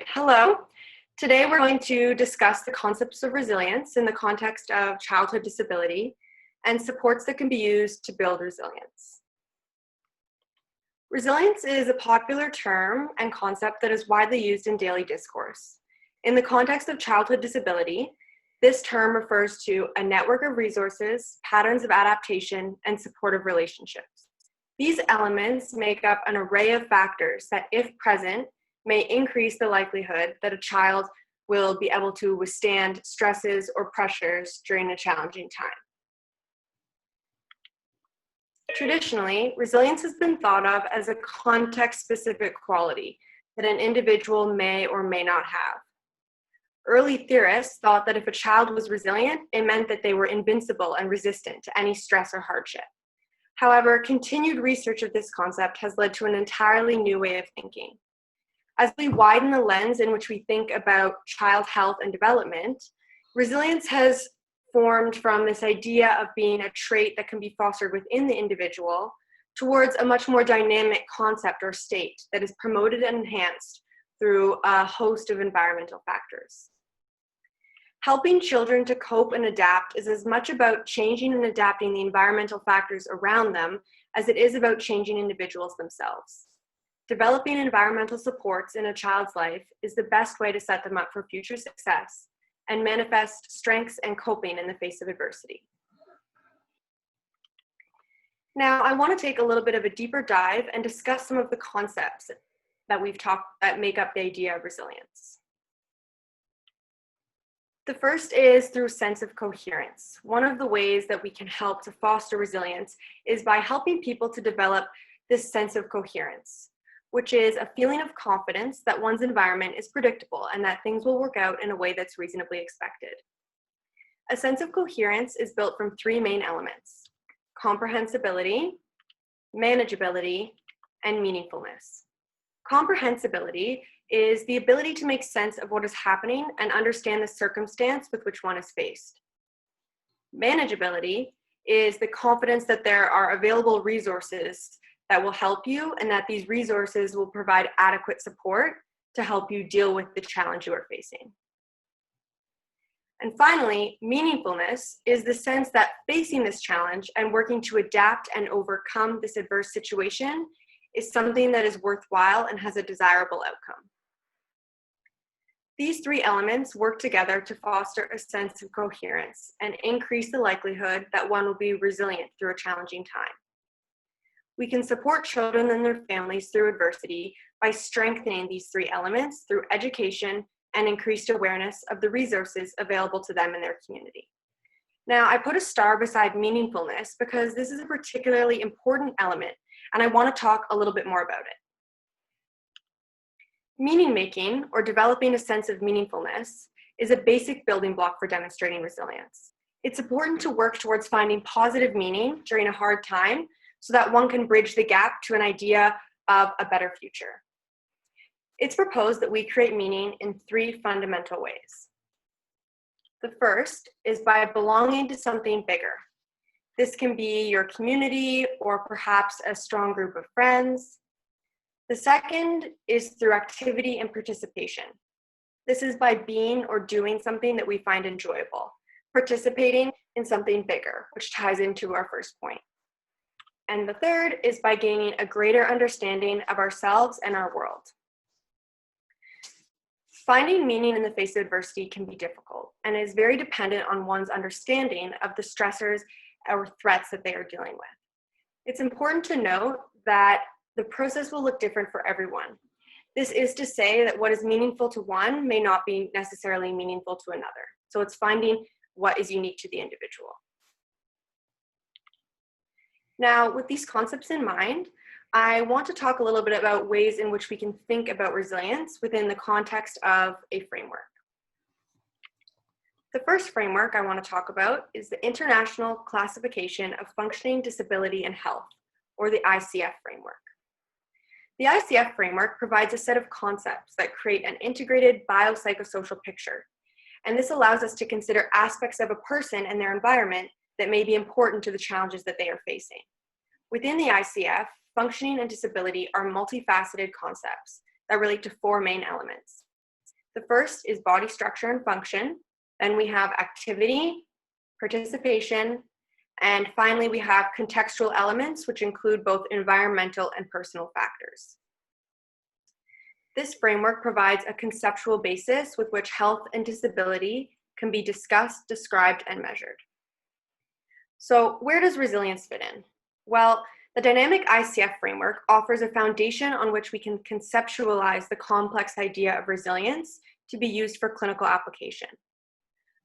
Hello. Today we're going to discuss the concepts of resilience in the context of childhood disability and supports that can be used to build resilience. Resilience is a popular term and concept that is widely used in daily discourse. In the context of childhood disability, this term refers to a network of resources, patterns of adaptation, and supportive relationships. These elements make up an array of factors that, if present, may increase the likelihood that a child will be able to withstand stresses or pressures during a challenging time. Traditionally, resilience has been thought of as a context-specific quality that an individual may or may not have. Early theorists thought that if a child was resilient, it meant that they were invincible and resistant to any stress or hardship. However, continued research of this concept has led to an entirely new way of thinking. As we widen the lens in which we think about child health and development, resilience has formed from this idea of being a trait that can be fostered within the individual towards a much more dynamic concept or state that is promoted and enhanced through a host of environmental factors. Helping children to cope and adapt is as much about changing and adapting the environmental factors around them as it is about changing individuals themselves. Developing environmental supports in a child's life is the best way to set them up for future success and manifest strengths and coping in the face of adversity. Now, I want to take a little bit of a deeper dive and discuss some of the concepts that make up the idea of resilience. The first is through sense of coherence. One of the ways that we can help to foster resilience is by helping people to develop this sense of coherence, which is a feeling of confidence that one's environment is predictable and that things will work out in a way that's reasonably expected. A sense of coherence is built from three main elements: comprehensibility, manageability, and meaningfulness. Comprehensibility is the ability to make sense of what is happening and understand the circumstance with which one is faced. Manageability is the confidence that there are available resources that will help you and that these resources will provide adequate support to help you deal with the challenge you are facing. And finally, meaningfulness is the sense that facing this challenge and working to adapt and overcome this adverse situation is something that is worthwhile and has a desirable outcome. These three elements work together to foster a sense of coherence and increase the likelihood that one will be resilient through a challenging time. We can support children and their families through adversity by strengthening these three elements through education and increased awareness of the resources available to them in their community. Now, I put a star beside meaningfulness because this is a particularly important element, and I want to talk a little bit more about it. Meaning making, or developing a sense of meaningfulness, is a basic building block for demonstrating resilience. It's important to work towards finding positive meaning during a hard time so that one can bridge the gap to an idea of a better future. It's proposed that we create meaning in three fundamental ways. The first is by belonging to something bigger. This can be your community or perhaps a strong group of friends. The second is through activity and participation. This is by being or doing something that we find enjoyable, participating in something bigger, which ties into our first point. And the third is by gaining a greater understanding of ourselves and our world. Finding meaning in the face of adversity can be difficult and is very dependent on one's understanding of the stressors or threats that they are dealing with. It's important to note that the process will look different for everyone. This is to say that what is meaningful to one may not be necessarily meaningful to another. So it's finding what is unique to the individual. Now, with these concepts in mind, I want to talk a little bit about ways in which we can think about resilience within the context of a framework. The first framework I want to talk about is the International Classification of Functioning, Disability, and Health, or the ICF framework. The ICF framework provides a set of concepts that create an integrated biopsychosocial picture, and this allows us to consider aspects of a person and their environment that may be important to the challenges that they are facing. Within the ICF, functioning and disability are multifaceted concepts that relate to four main elements: The first is body structure and function. Then we have activity, participation, and finally we have contextual elements, which include both environmental and personal factors. This framework provides a conceptual basis with which health and disability can be discussed, described, and measured. So where does resilience fit in? Well, the dynamic ICF framework offers a foundation on which we can conceptualize the complex idea of resilience to be used for clinical application.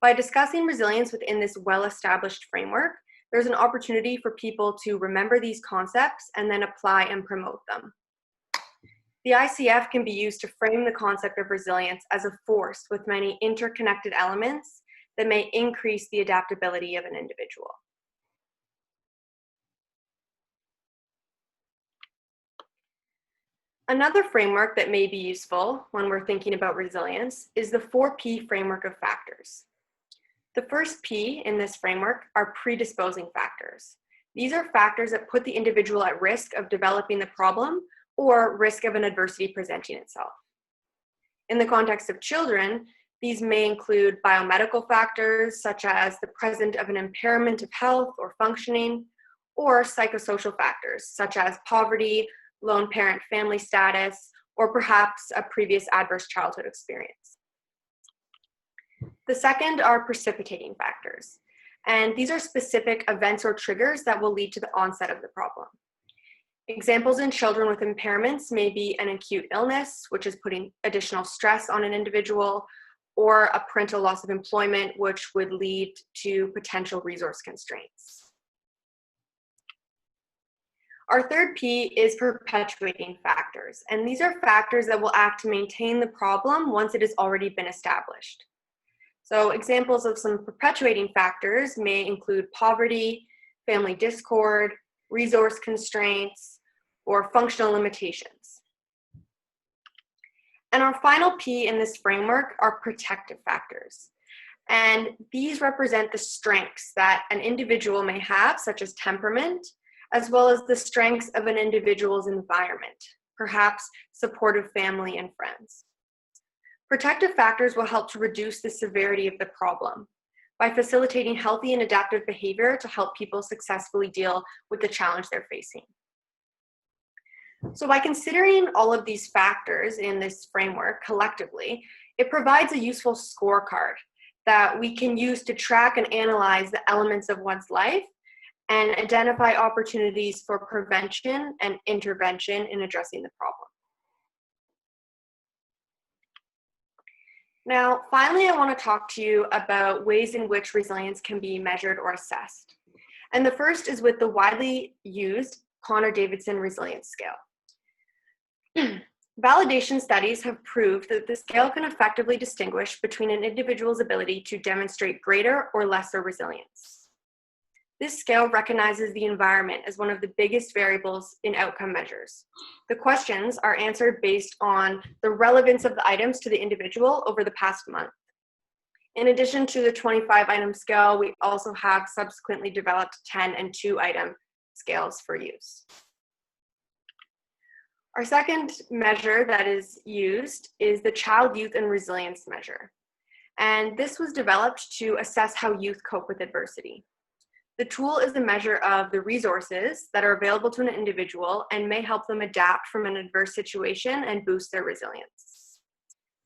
By discussing resilience within this well-established framework, there's an opportunity for people to remember these concepts and then apply and promote them. The ICF can be used to frame the concept of resilience as a force with many interconnected elements that may increase the adaptability of an individual. Another framework that may be useful when we're thinking about resilience is the 4P framework of factors. The first P in this framework are predisposing factors. These are factors that put the individual at risk of developing the problem or risk of an adversity presenting itself. In the context of children, these may include biomedical factors such as the presence of an impairment of health or functioning, or psychosocial factors such as poverty, lone parent family status, or perhaps a previous adverse childhood experience. The second are precipitating factors, and these are specific events or triggers that will lead to the onset of the problem. Examples in children with impairments may be an acute illness, which is putting additional stress on an individual, or a parental loss of employment, which would lead to potential resource constraints. Our third P is perpetuating factors, and these are factors that will act to maintain the problem once it has already been established. So examples of some perpetuating factors may include poverty, family discord, resource constraints, or functional limitations. And our final P in this framework are protective factors. And these represent the strengths that an individual may have, such as temperament, as well as the strengths of an individual's environment, perhaps supportive family and friends. Protective factors will help to reduce the severity of the problem by facilitating healthy and adaptive behavior to help people successfully deal with the challenge they're facing. So by considering all of these factors in this framework collectively, it provides a useful scorecard that we can use to track and analyze the elements of one's life and identify opportunities for prevention and intervention in addressing the problem. Now, finally, I want to talk to you about ways in which resilience can be measured or assessed. And the first is with the widely used Connor-Davidson resilience scale. Validation studies have proved that the scale can effectively distinguish between an individual's ability to demonstrate greater or lesser resilience. This scale recognizes the environment as one of the biggest variables in outcome measures. The questions are answered based on the relevance of the items to the individual over the past month. In addition to the 25-item scale, we also have subsequently developed 10 and 2-item scales for use. Our second measure that is used is the Child, Youth, and Resilience measure. And this was developed to assess how youth cope with adversity. The tool is a measure of the resources that are available to an individual and may help them adapt from an adverse situation and boost their resilience.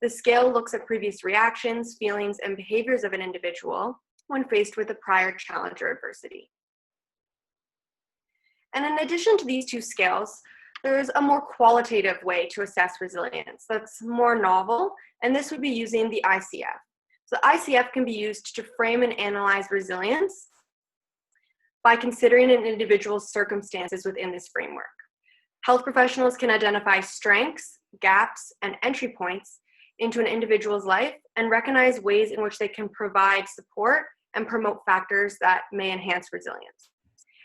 The scale looks at previous reactions, feelings, and behaviors of an individual when faced with a prior challenge or adversity. And in addition to these two scales, there's a more qualitative way to assess resilience that's more novel, and this would be using the ICF. So ICF can be used to frame and analyze resilience by considering an individual's circumstances within this framework. Health professionals can identify strengths, gaps, and entry points into an individual's life and recognize ways in which they can provide support and promote factors that may enhance resilience.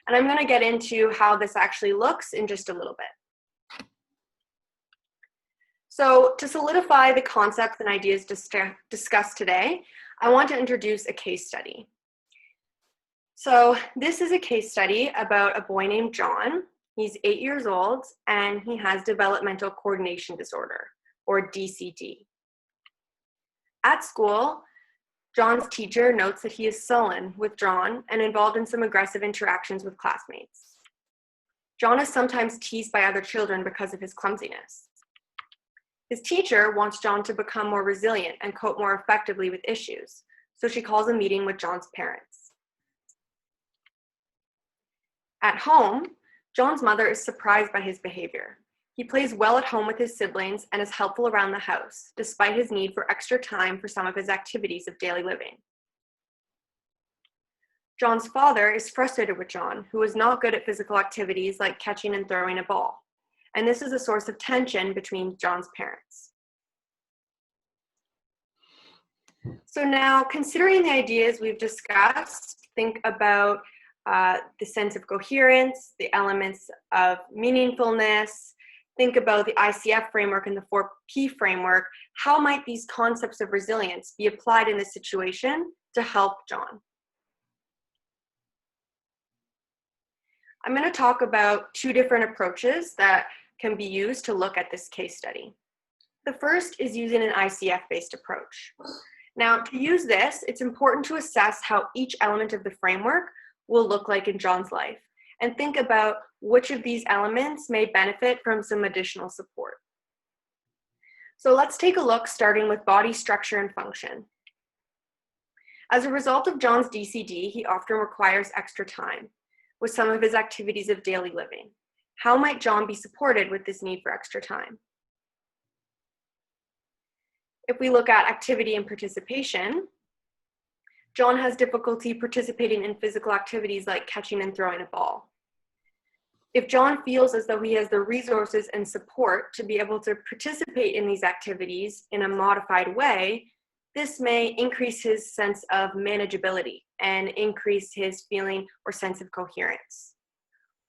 And I'm going to get into how this actually looks in just a little bit. So to solidify the concepts and ideas discussed today, I want to introduce a case study. So this is a case study about a boy named John. He's 8 years old and he has Developmental Coordination Disorder, or DCD. At school, John's teacher notes that he is sullen, withdrawn, and involved in some aggressive interactions with classmates. John is sometimes teased by other children because of his clumsiness. His teacher wants John to become more resilient and cope more effectively with issues, so she calls a meeting with John's parents. At home, John's mother is surprised by his behavior. He plays well at home with his siblings and is helpful around the house, despite his need for extra time for some of his activities of daily living. John's father is frustrated with John, who is not good at physical activities like catching and throwing a ball, and this is a source of tension between John's parents. So now, considering the ideas we've discussed, think about the sense of coherence, the elements of meaningfulness. Think about the ICF framework and the 4P framework. How might these concepts of resilience be applied in this situation to help John? I'm going to talk about two different approaches that can be used to look at this case study. The first is using an ICF-based approach. Now, to use this, it's important to assess how each element of the framework will look like in John's life, and think about which of these elements may benefit from some additional support. So let's take a look, starting with body structure and function. As a result of John's DCD, he often requires extra time with some of his activities of daily living. How might John be supported with this need for extra time? If we look at activity and participation, John has difficulty participating in physical activities like catching and throwing a ball. If John feels as though he has the resources and support to be able to participate in these activities in a modified way, this may increase his sense of manageability and increase his feeling or sense of coherence.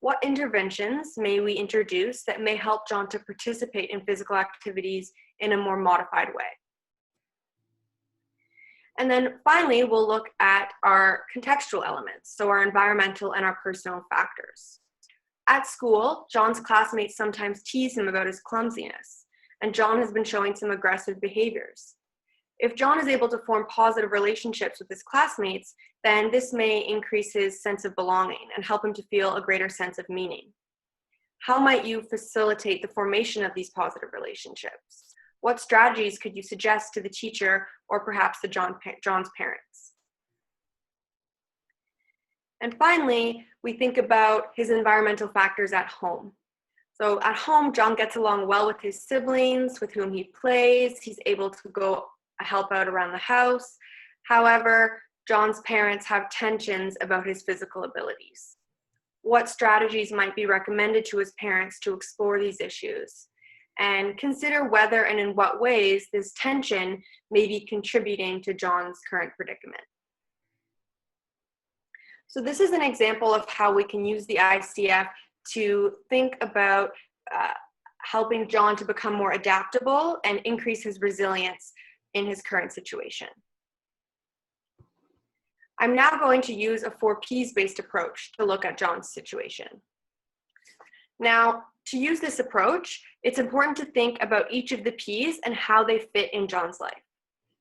What interventions may we introduce that may help John to participate in physical activities in a more modified way? And then finally, we'll look at our contextual elements, so our environmental and our personal factors. At school, John's classmates sometimes tease him about his clumsiness, and John has been showing some aggressive behaviors. If John is able to form positive relationships with his classmates, then this may increase his sense of belonging and help him to feel a greater sense of meaning. How might you facilitate the formation of these positive relationships? What strategies could you suggest to the teacher or perhaps John's parents? And finally, we think about his environmental factors at home. So at home, John gets along well with his siblings, with whom he plays. He's able to go help out around the house. However, John's parents have tensions about his physical abilities. What strategies might be recommended to his parents to explore these issues? And consider whether and in what ways this tension may be contributing to John's current predicament. So this is an example of how we can use the ICF to think about helping John to become more adaptable and increase his resilience in his current situation. I'm now going to use a 4Ps based approach to look at John's situation. Now, to use this approach, it's important to think about each of the Ps and how they fit in John's life.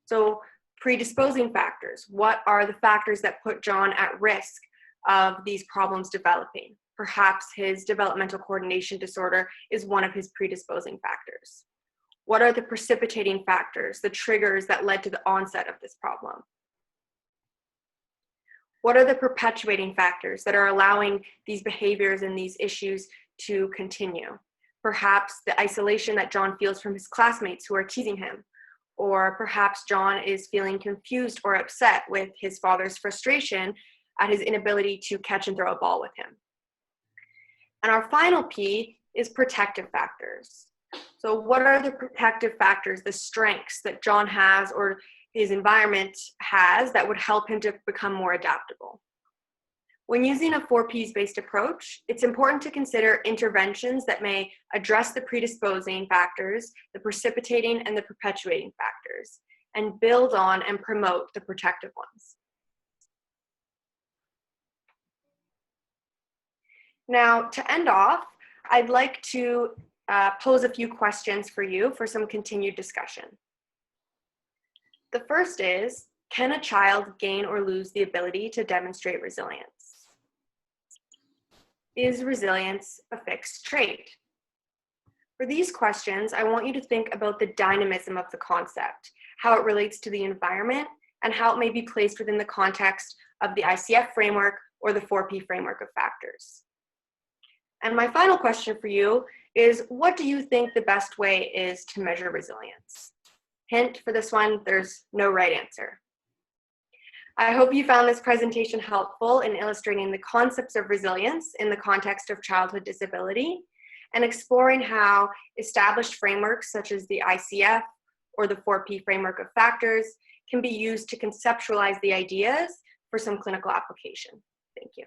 So, predisposing factors. What are the factors that put John at risk of these problems developing? Perhaps his developmental coordination disorder is one of his predisposing factors. What are the precipitating factors, the triggers that led to the onset of this problem? What are the perpetuating factors that are allowing these behaviors and these issues to continue? Perhaps the isolation that John feels from his classmates who are teasing him, or perhaps John is feeling confused or upset with his father's frustration at his inability to catch and throw a ball with him. And our final P is protective factors. So what are the protective factors, the strengths that John has or his environment has that would help him to become more adaptable? When using a 4Ps based approach, it's important to consider interventions that may address the predisposing factors, the precipitating and the perpetuating factors, and build on and promote the protective ones. Now, to end off, I'd like to pose a few questions for you for some continued discussion. The first is, can a child gain or lose the ability to demonstrate resilience? Is resilience a fixed trait? For these questions, I want you to think about the dynamism of the concept, how it relates to the environment, and how it may be placed within the context of the ICF framework or the 4P framework of factors. And my final question for you is, what do you think the best way is to measure resilience? Hint, for this one, there's no right answer. I hope you found this presentation helpful in illustrating the concepts of resilience in the context of childhood disability and exploring how established frameworks such as the ICF or the 4P framework of factors can be used to conceptualize the ideas for some clinical application. Thank you.